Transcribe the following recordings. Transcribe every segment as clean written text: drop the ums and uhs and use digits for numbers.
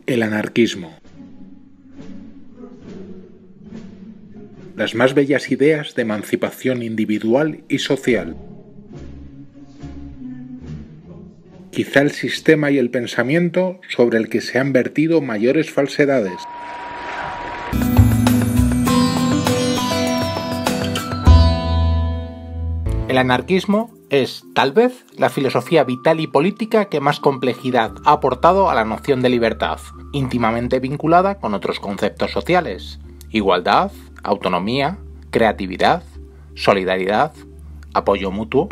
El anarquismo. Las más bellas ideas de emancipación individual y social. Quizá el sistema y el pensamiento sobre el que se han vertido mayores falsedades. El anarquismo es, tal vez, la filosofía vital y política que más complejidad ha aportado a la noción de libertad, íntimamente vinculada con otros conceptos sociales: igualdad, autonomía, creatividad, solidaridad, apoyo mutuo.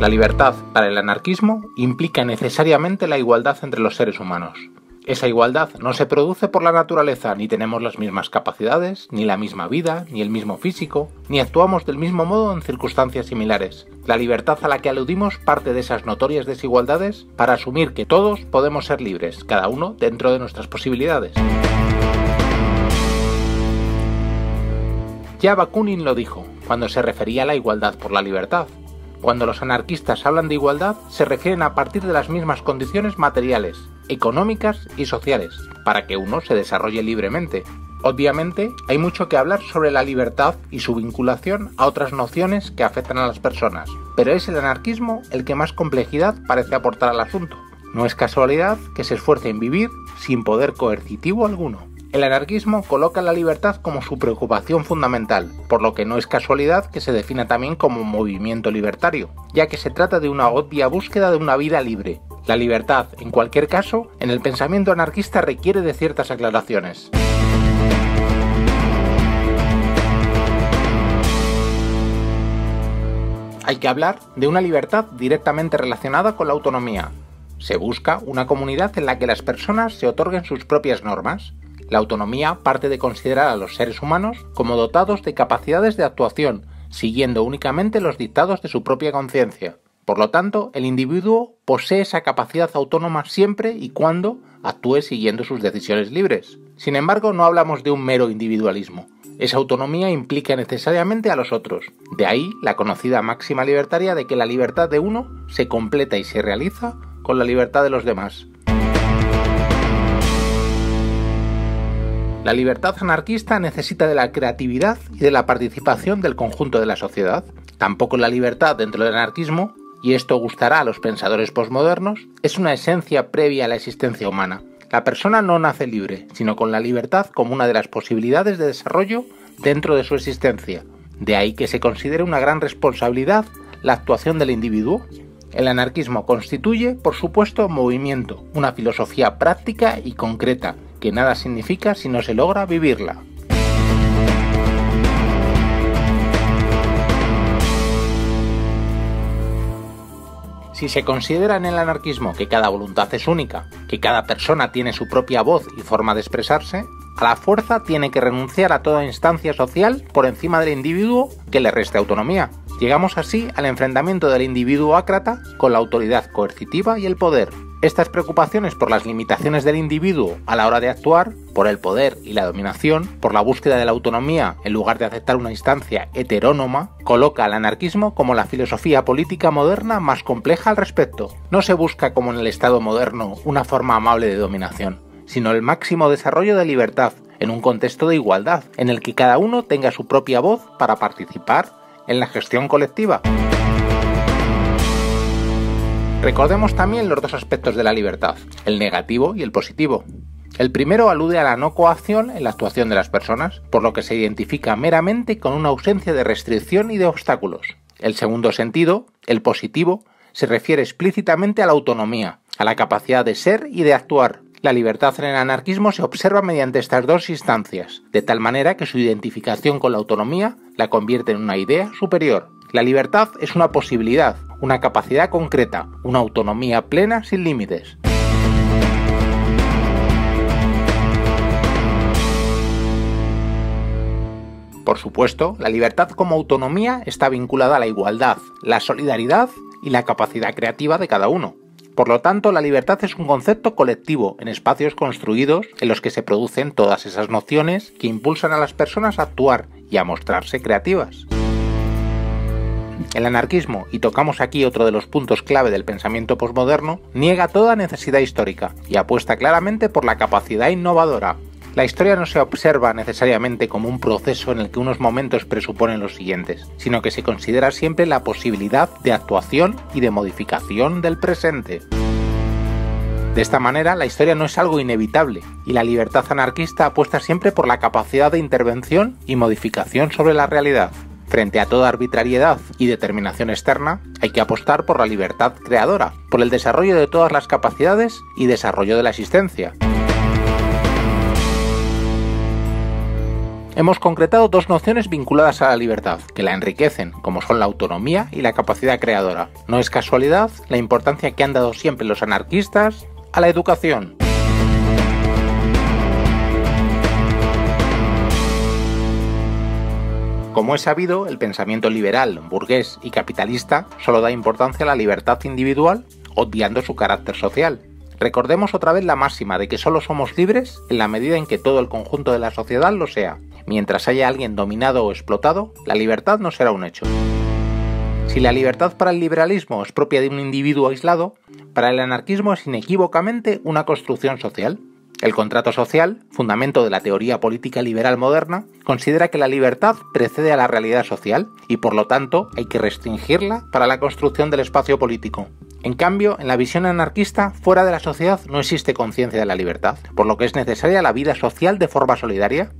La libertad para el anarquismo implica necesariamente la igualdad entre los seres humanos. Esa igualdad no se produce por la naturaleza, ni tenemos las mismas capacidades, ni la misma vida, ni el mismo físico, ni actuamos del mismo modo en circunstancias similares. La libertad a la que aludimos parte de esas notorias desigualdades para asumir que todos podemos ser libres, cada uno dentro de nuestras posibilidades. Ya Bakunin lo dijo, cuando se refería a la igualdad por la libertad. Cuando los anarquistas hablan de igualdad, se refieren a partir de las mismas condiciones materiales, económicas y sociales, para que uno se desarrolle libremente. Obviamente, hay mucho que hablar sobre la libertad y su vinculación a otras nociones que afectan a las personas, pero es el anarquismo el que más complejidad parece aportar al asunto. No es casualidad que se esfuerce en vivir sin poder coercitivo alguno. El anarquismo coloca la libertad como su preocupación fundamental, por lo que no es casualidad que se defina también como un movimiento libertario, ya que se trata de una obvia búsqueda de una vida libre. La libertad, en cualquier caso, en el pensamiento anarquista requiere de ciertas aclaraciones. Hay que hablar de una libertad directamente relacionada con la autonomía. Se busca una comunidad en la que las personas se otorguen sus propias normas. La autonomía parte de considerar a los seres humanos como dotados de capacidades de actuación, siguiendo únicamente los dictados de su propia conciencia. Por lo tanto, el individuo posee esa capacidad autónoma siempre y cuando actúe siguiendo sus decisiones libres. Sin embargo, no hablamos de un mero individualismo. Esa autonomía implica necesariamente a los otros. De ahí la conocida máxima libertaria de que la libertad de uno se completa y se realiza con la libertad de los demás. La libertad anarquista necesita de la creatividad y de la participación del conjunto de la sociedad. Tampoco la libertad dentro del anarquismo, y esto gustará a los pensadores posmodernos, es una esencia previa a la existencia humana. La persona no nace libre, sino con la libertad como una de las posibilidades de desarrollo dentro de su existencia. De ahí que se considere una gran responsabilidad la actuación del individuo. El anarquismo constituye, por supuesto, movimiento, una filosofía práctica y concreta, que nada significa si no se logra vivirla. Si se considera en el anarquismo que cada voluntad es única, que cada persona tiene su propia voz y forma de expresarse, a la fuerza tiene que renunciar a toda instancia social por encima del individuo que le reste autonomía. Llegamos así al enfrentamiento del individuo ácrata con la autoridad coercitiva y el poder. Estas preocupaciones por las limitaciones del individuo a la hora de actuar, por el poder y la dominación, por la búsqueda de la autonomía en lugar de aceptar una instancia heterónoma, coloca al anarquismo como la filosofía política moderna más compleja al respecto. No se busca, como en el Estado moderno, una forma amable de dominación, sino el máximo desarrollo de libertad, en un contexto de igualdad, en el que cada uno tenga su propia voz para participar en la gestión colectiva. Recordemos también los dos aspectos de la libertad, el negativo y el positivo. El primero alude a la no coacción en la actuación de las personas, por lo que se identifica meramente con una ausencia de restricción y de obstáculos. El segundo sentido, el positivo, se refiere explícitamente a la autonomía, a la capacidad de ser y de actuar. La libertad en el anarquismo se observa mediante estas dos instancias, de tal manera que su identificación con la autonomía la convierte en una idea superior. La libertad es una posibilidad, una capacidad concreta, una autonomía plena sin límites. Por supuesto, la libertad como autonomía está vinculada a la igualdad, la solidaridad y la capacidad creativa de cada uno. Por lo tanto, la libertad es un concepto colectivo en espacios construidos en los que se producen todas esas nociones que impulsan a las personas a actuar y a mostrarse creativas. El anarquismo, y tocamos aquí otro de los puntos clave del pensamiento posmoderno, niega toda necesidad histórica y apuesta claramente por la capacidad innovadora. La historia no se observa necesariamente como un proceso en el que unos momentos presuponen los siguientes, sino que se considera siempre la posibilidad de actuación y de modificación del presente. De esta manera, la historia no es algo inevitable, y la libertad anarquista apuesta siempre por la capacidad de intervención y modificación sobre la realidad. Frente a toda arbitrariedad y determinación externa, hay que apostar por la libertad creadora, por el desarrollo de todas las capacidades y desarrollo de la existencia. Hemos concretado dos nociones vinculadas a la libertad, que la enriquecen, como son la autonomía y la capacidad creadora. No es casualidad la importancia que han dado siempre los anarquistas a la educación. Como es sabido, el pensamiento liberal, burgués y capitalista solo da importancia a la libertad individual, obviando su carácter social. Recordemos otra vez la máxima de que solo somos libres en la medida en que todo el conjunto de la sociedad lo sea. Mientras haya alguien dominado o explotado, la libertad no será un hecho. Si la libertad para el liberalismo es propia de un individuo aislado, para el anarquismo es inequívocamente una construcción social. El contrato social, fundamento de la teoría política liberal moderna, considera que la libertad precede a la realidad social y por lo tanto hay que restringirla para la construcción del espacio político. En cambio, en la visión anarquista, fuera de la sociedad no existe conciencia de la libertad, por lo que es necesaria la vida social de forma solidaria.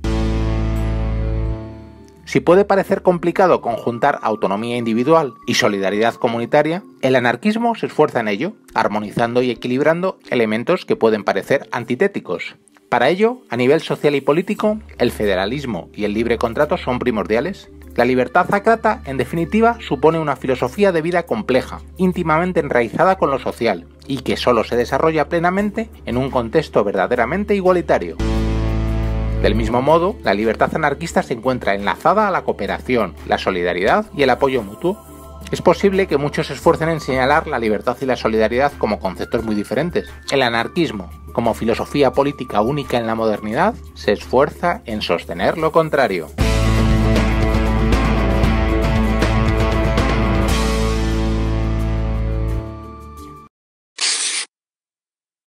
Si puede parecer complicado conjuntar autonomía individual y solidaridad comunitaria, el anarquismo se esfuerza en ello, armonizando y equilibrando elementos que pueden parecer antitéticos. Para ello, a nivel social y político, el federalismo y el libre contrato son primordiales. La libertad acrata, en definitiva, supone una filosofía de vida compleja, íntimamente enraizada con lo social, y que solo se desarrolla plenamente en un contexto verdaderamente igualitario. Del mismo modo, la libertad anarquista se encuentra enlazada a la cooperación, la solidaridad y el apoyo mutuo. Es posible que muchos se esfuercen en señalar la libertad y la solidaridad como conceptos muy diferentes. El anarquismo, como filosofía política única en la modernidad, se esfuerza en sostener lo contrario.